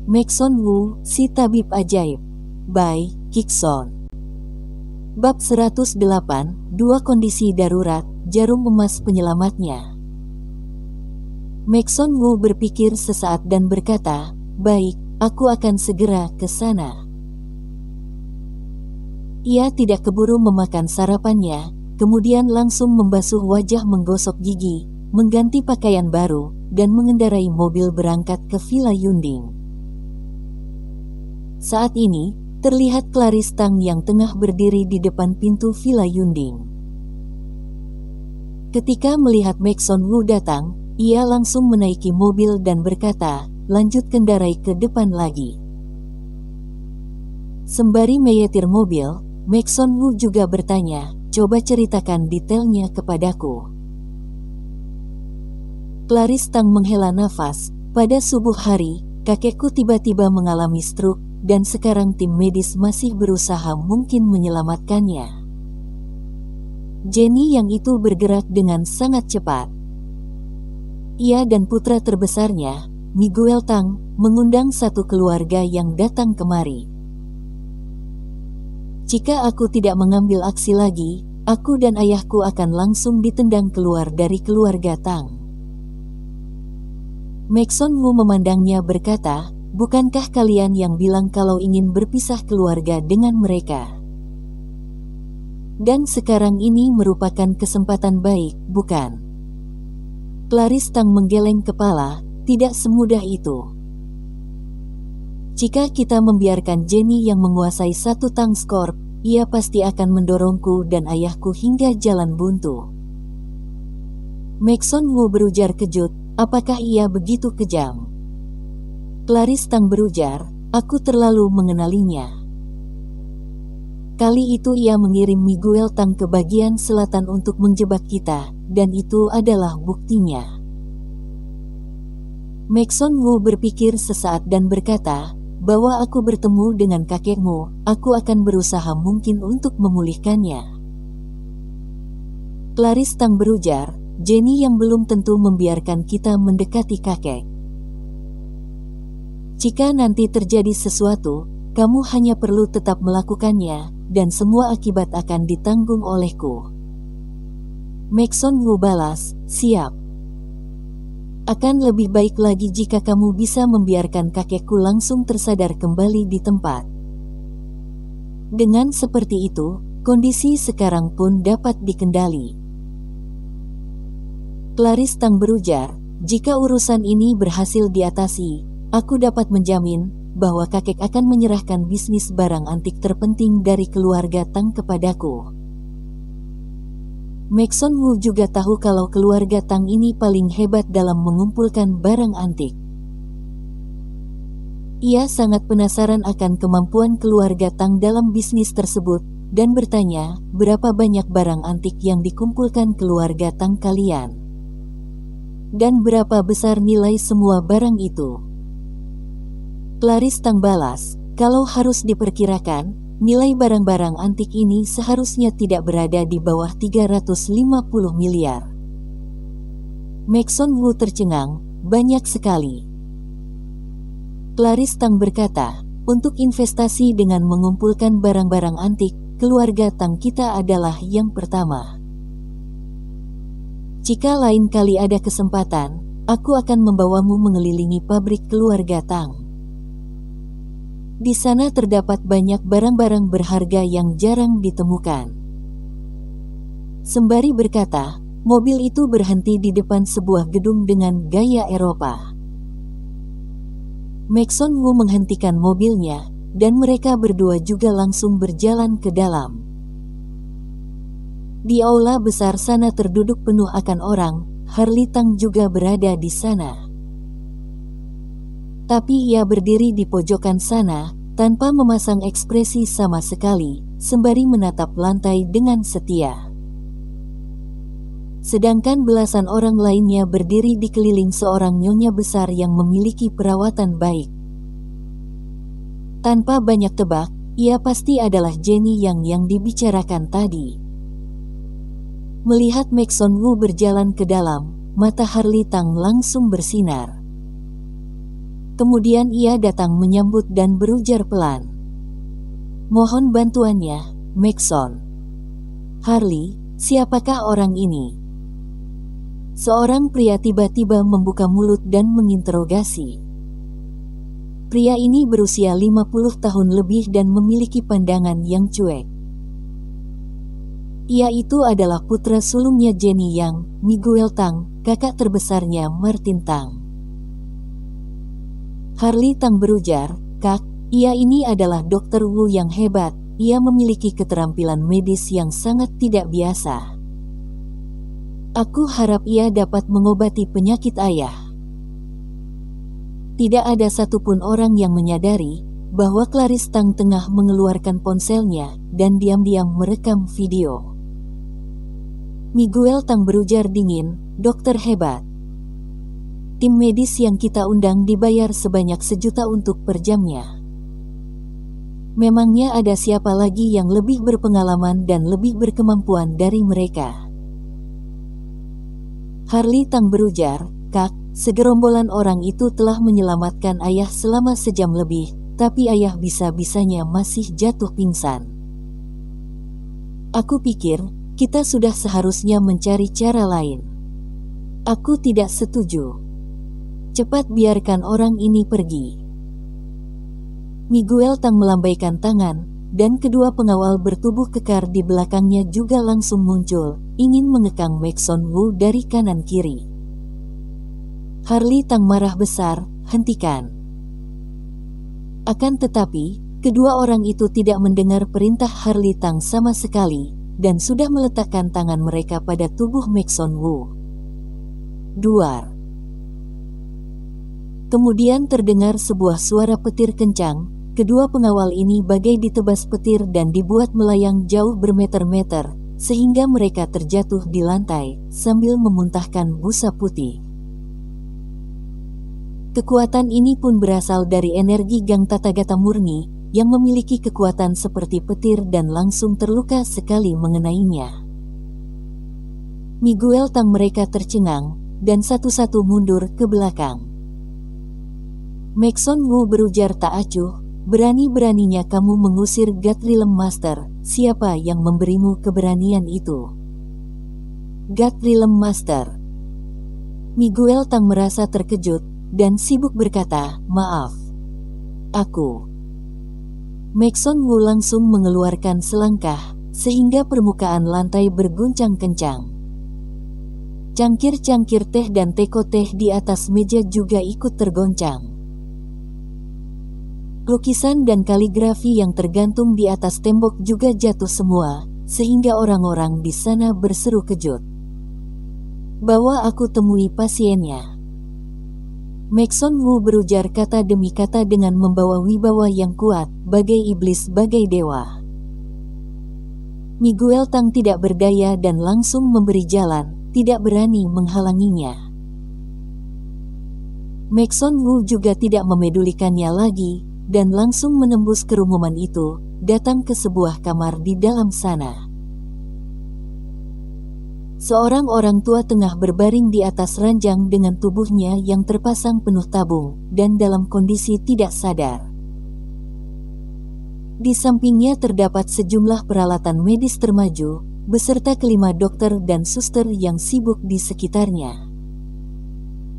Maxon Wu, si tabib ajaib. By Kikson. Bab 108, dua kondisi darurat, jarum emas penyelamatnya. Maxon Wu berpikir sesaat dan berkata, "Baik, aku akan segera ke sana." Ia tidak keburu memakan sarapannya, kemudian langsung membasuh wajah, menggosok gigi, mengganti pakaian baru, dan mengendarai mobil berangkat ke Villa Yunding. Saat ini, terlihat Clarice Tang yang tengah berdiri di depan pintu Villa Yunding. Ketika melihat Maxon Wu datang, ia langsung menaiki mobil dan berkata, "Lanjut kendarai ke depan lagi." Sembari menyetir mobil, Maxon Wu juga bertanya, "Coba ceritakan detailnya kepadaku." Clarice Tang menghela nafas, "Pada subuh hari, kakekku tiba-tiba mengalami stroke, dan sekarang tim medis masih berusaha mungkin menyelamatkannya." Jenny yang itu bergerak dengan sangat cepat. Ia dan putra terbesarnya, Miguel Tang, mengundang satu keluarga yang datang kemari. "Jika aku tidak mengambil aksi lagi, aku dan ayahku akan langsung ditendang keluar dari keluarga Tang." Maxon Wu memandangnya berkata, "Bukankah kalian yang bilang kalau ingin berpisah keluarga dengan mereka? Dan sekarang ini merupakan kesempatan baik, bukan?" Clarice Tang menggeleng kepala, "Tidak semudah itu. Jika kita membiarkan Jenny yang menguasai satu Tang Corp, ia pasti akan mendorongku dan ayahku hingga jalan buntu." Maxon Wu berujar kejut, "Apakah ia begitu kejam?" Clarice Tang berujar, "Aku terlalu mengenalinya. Kali itu ia mengirim Miguel Tang ke bagian selatan untuk menjebak kita, dan itu adalah buktinya." Maxon Wu berpikir sesaat dan berkata, "Bahwa aku bertemu dengan kakekmu, aku akan berusaha mungkin untuk memulihkannya." Clarice Tang berujar, "Jenny yang belum tentu membiarkan kita mendekati kakek. Jika nanti terjadi sesuatu, kamu hanya perlu tetap melakukannya, dan semua akibat akan ditanggung olehku." Maxon Wu balas, "Siap. Akan lebih baik lagi jika kamu bisa membiarkan kakekku langsung tersadar kembali di tempat. Dengan seperti itu, kondisi sekarang pun dapat dikendali." Clarice Tang berujar, "Jika urusan ini berhasil diatasi, aku dapat menjamin bahwa kakek akan menyerahkan bisnis barang antik terpenting dari keluarga Tang kepadaku." Maxon Wu juga tahu kalau keluarga Tang ini paling hebat dalam mengumpulkan barang antik. Ia sangat penasaran akan kemampuan keluarga Tang dalam bisnis tersebut, dan bertanya, "Berapa banyak barang antik yang dikumpulkan keluarga Tang kalian? Dan berapa besar nilai semua barang itu?" Clarice Tang balas, "Kalau harus diperkirakan, nilai barang-barang antik ini seharusnya tidak berada di bawah 350 miliar. Maxon Wu tercengang, "Banyak sekali." Clarice Tang berkata, "Untuk investasi dengan mengumpulkan barang-barang antik, keluarga Tang kita adalah yang pertama. Jika lain kali ada kesempatan, aku akan membawamu mengelilingi pabrik keluarga Tang. Di sana terdapat banyak barang-barang berharga yang jarang ditemukan." Sembari berkata, mobil itu berhenti di depan sebuah gedung dengan gaya Eropa. Maxon Wu menghentikan mobilnya, dan mereka berdua juga langsung berjalan ke dalam. Di aula besar sana terduduk penuh akan orang, Harley Tang juga berada di sana. Tapi ia berdiri di pojokan sana, tanpa memasang ekspresi sama sekali, sembari menatap lantai dengan setia. Sedangkan belasan orang lainnya berdiri di keliling seorang nyonya besar yang memiliki perawatan baik. Tanpa banyak tebak, ia pasti adalah Jenny yang dibicarakan tadi. Melihat Maxon Wu berjalan ke dalam, mata Harley Tang langsung bersinar. Kemudian ia datang menyambut dan berujar pelan. "Mohon bantuannya, Maxson." "Harley, siapakah orang ini?" Seorang pria tiba-tiba membuka mulut dan menginterogasi. Pria ini berusia 50 tahun lebih dan memiliki pandangan yang cuek. Ia itu adalah putra sulungnya Jenny Yang, Miguel Tang, kakak terbesarnya Martin Tang. Harley Tang berujar, "Kak, ia ini adalah Dokter Wu yang hebat. Ia memiliki keterampilan medis yang sangat tidak biasa. Aku harap ia dapat mengobati penyakit ayah." Tidak ada satupun orang yang menyadari bahwa Clarice Tang tengah mengeluarkan ponselnya dan diam-diam merekam video. Miguel Tang berujar dingin, "Dokter hebat. Tim medis yang kita undang dibayar sebanyak 1 juta untuk per jamnya. Memangnya ada siapa lagi yang lebih berpengalaman dan lebih berkemampuan dari mereka?" Harley Tang berujar, "Kak, segerombolan orang itu telah menyelamatkan ayah selama sejam lebih, tapi ayah bisa-bisanya masih jatuh pingsan. Aku pikir kita sudah seharusnya mencari cara lain. Aku tidak setuju. Cepat biarkan orang ini pergi." Miguel Tang melambaikan tangan, dan kedua pengawal bertubuh kekar di belakangnya juga langsung muncul, ingin mengekang Maxson Wu dari kanan kiri. Harley Tang marah besar, "Hentikan." Akan tetapi, kedua orang itu tidak mendengar perintah Harley Tang sama sekali, dan sudah meletakkan tangan mereka pada tubuh Maxson Wu. Duar. Kemudian terdengar sebuah suara petir kencang. Kedua pengawal ini bagai ditebas petir dan dibuat melayang jauh bermeter-meter, sehingga mereka terjatuh di lantai sambil memuntahkan busa putih. Kekuatan ini pun berasal dari energi Gang Tathagata murni, yang memiliki kekuatan seperti petir dan langsung terluka sekali mengenainya. Miguel Tang mereka tercengang, dan satu-satu mundur ke belakang. Maxson Wu berujar tak acuh, "Berani-beraninya kamu mengusir Gatrilem Master, siapa yang memberimu keberanian itu?" "Gatrilem Master." Miguel Tang merasa terkejut, dan sibuk berkata, "Maaf. Aku." Maxson Wu langsung mengeluarkan selangkah, sehingga permukaan lantai berguncang kencang. Cangkir-cangkir teh dan teko teh di atas meja juga ikut tergoncang. Lukisan dan kaligrafi yang tergantung di atas tembok juga jatuh semua, sehingga orang-orang di sana berseru kejut. "Bawa aku temui pasiennya." Maxson Wu berujar kata demi kata dengan membawa wibawa yang kuat, bagai iblis bagai dewa. Miguel Tang tidak berdaya dan langsung memberi jalan, tidak berani menghalanginya. Maxson Wu juga tidak memedulikannya lagi, dan langsung menembus kerumunan itu, datang ke sebuah kamar di dalam sana. Seorang orang tua tengah berbaring di atas ranjang dengan tubuhnya yang terpasang penuh tabung, dan dalam kondisi tidak sadar. Di sampingnya terdapat sejumlah peralatan medis termaju, beserta kelima dokter dan suster yang sibuk di sekitarnya.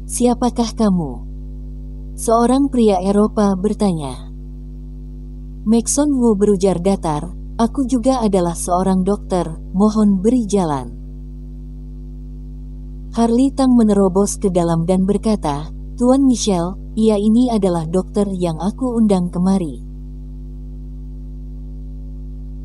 "Siapakah kamu?" seorang pria Eropa bertanya. Maxson Wu berujar datar, "Aku juga adalah seorang dokter, mohon beri jalan." Harley Tang menerobos ke dalam dan berkata, "Tuan Michelle, ia ini adalah dokter yang aku undang kemari."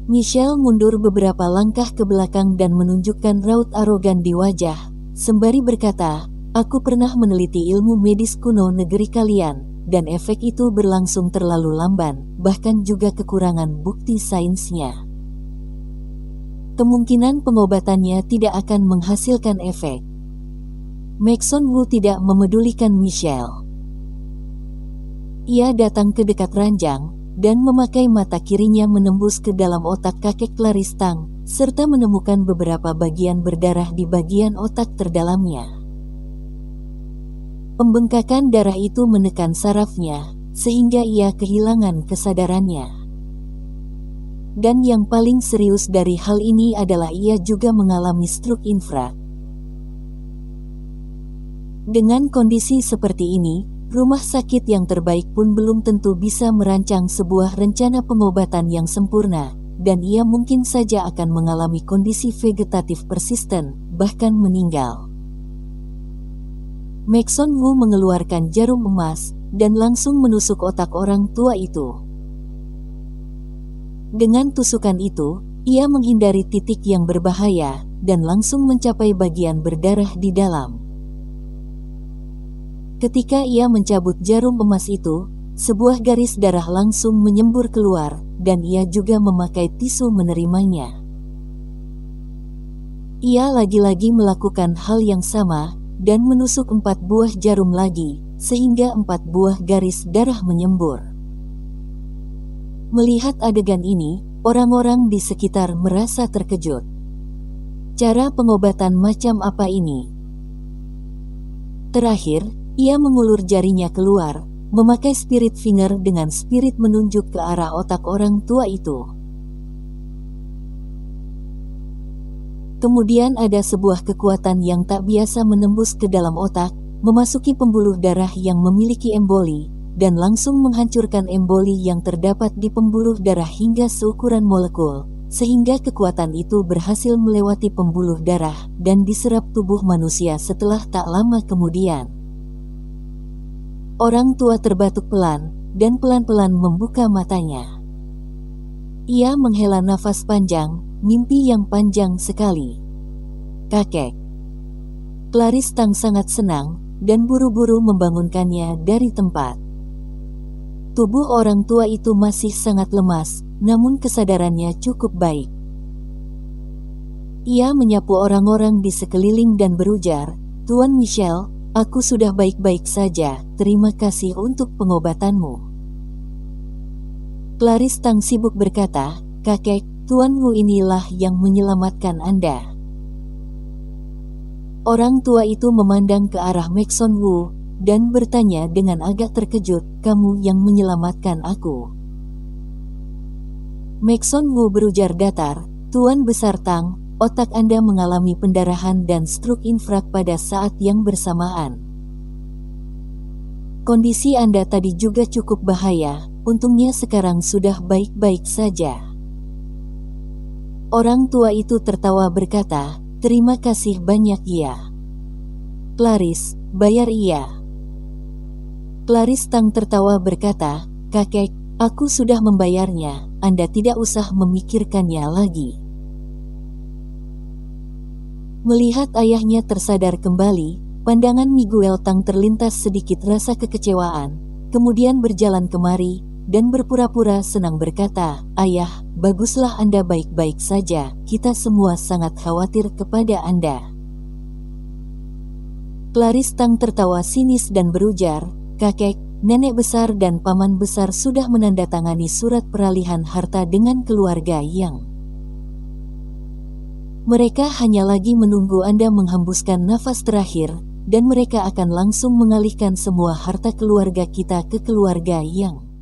Michelle mundur beberapa langkah ke belakang dan menunjukkan raut arogan di wajah, sembari berkata, "Aku pernah meneliti ilmu medis kuno negeri kalian, dan efek itu berlangsung terlalu lamban, bahkan juga kekurangan bukti sainsnya. Kemungkinan pengobatannya tidak akan menghasilkan efek." Maxson Wu tidak memedulikan Michelle. Ia datang ke dekat ranjang, dan memakai mata kirinya menembus ke dalam otak kakek Clarice Tang, serta menemukan beberapa bagian berdarah di bagian otak terdalamnya. Pembengkakan darah itu menekan sarafnya, sehingga ia kehilangan kesadarannya. Dan yang paling serius dari hal ini adalah ia juga mengalami stroke infrak. Dengan kondisi seperti ini, rumah sakit yang terbaik pun belum tentu bisa merancang sebuah rencana pengobatan yang sempurna, dan ia mungkin saja akan mengalami kondisi vegetatif persisten, bahkan meninggal. Maxon Wu mengeluarkan jarum emas, dan langsung menusuk otak orang tua itu. Dengan tusukan itu, ia menghindari titik yang berbahaya, dan langsung mencapai bagian berdarah di dalam. Ketika ia mencabut jarum emas itu, sebuah garis darah langsung menyembur keluar, dan ia juga memakai tisu menerimanya. Ia lagi-lagi melakukan hal yang sama, dan menusuk 4 buah jarum lagi, sehingga 4 buah garis darah menyembur. Melihat adegan ini, orang-orang di sekitar merasa terkejut. Cara pengobatan macam apa ini? Terakhir, ia mengulur jarinya keluar, memakai spirit finger dengan spirit menunjuk ke arah otak orang tua itu. Kemudian ada sebuah kekuatan yang tak biasa menembus ke dalam otak, memasuki pembuluh darah yang memiliki emboli, dan langsung menghancurkan emboli yang terdapat di pembuluh darah hingga seukuran molekul, sehingga kekuatan itu berhasil melewati pembuluh darah dan diserap tubuh manusia setelah tak lama kemudian. Orang tua terbatuk pelan, dan pelan-pelan membuka matanya. Ia menghela nafas panjang, mimpi yang panjang sekali. Kakek. Clarice Tang sangat senang, dan buru-buru membangunkannya dari tempat. Tubuh orang tua itu masih sangat lemas, namun kesadarannya cukup baik. Ia menyapu orang-orang di sekeliling dan berujar, "Tuan Michel, aku sudah baik-baik saja, terima kasih untuk pengobatanmu." Clarice Tang sibuk berkata, "Kakek, Tuan Wu inilah yang menyelamatkan Anda." Orang tua itu memandang ke arah Maxon Wu, dan bertanya dengan agak terkejut, "Kamu yang menyelamatkan aku?" Maxon Wu berujar datar, "Tuan Besar Tang, otak Anda mengalami pendarahan dan stroke infrak pada saat yang bersamaan. Kondisi Anda tadi juga cukup bahaya, untungnya sekarang sudah baik-baik saja." Orang tua itu tertawa berkata, "Terima kasih banyak ya. Clarice, bayar ia." Clarice Tang tertawa berkata, "Kakek, aku sudah membayarnya, Anda tidak usah memikirkannya lagi." Melihat ayahnya tersadar kembali, pandangan Miguel Tang terlintas sedikit rasa kekecewaan, kemudian berjalan kemari, dan berpura-pura senang berkata, "Ayah, baguslah Anda baik-baik saja, kita semua sangat khawatir kepada Anda." Clarice Tang tertawa sinis dan berujar, "Kakek, nenek besar dan paman besar sudah menandatangani surat peralihan harta dengan keluarga Yang. Mereka hanya lagi menunggu Anda menghembuskan nafas terakhir, dan mereka akan langsung mengalihkan semua harta keluarga kita ke keluarga Yang."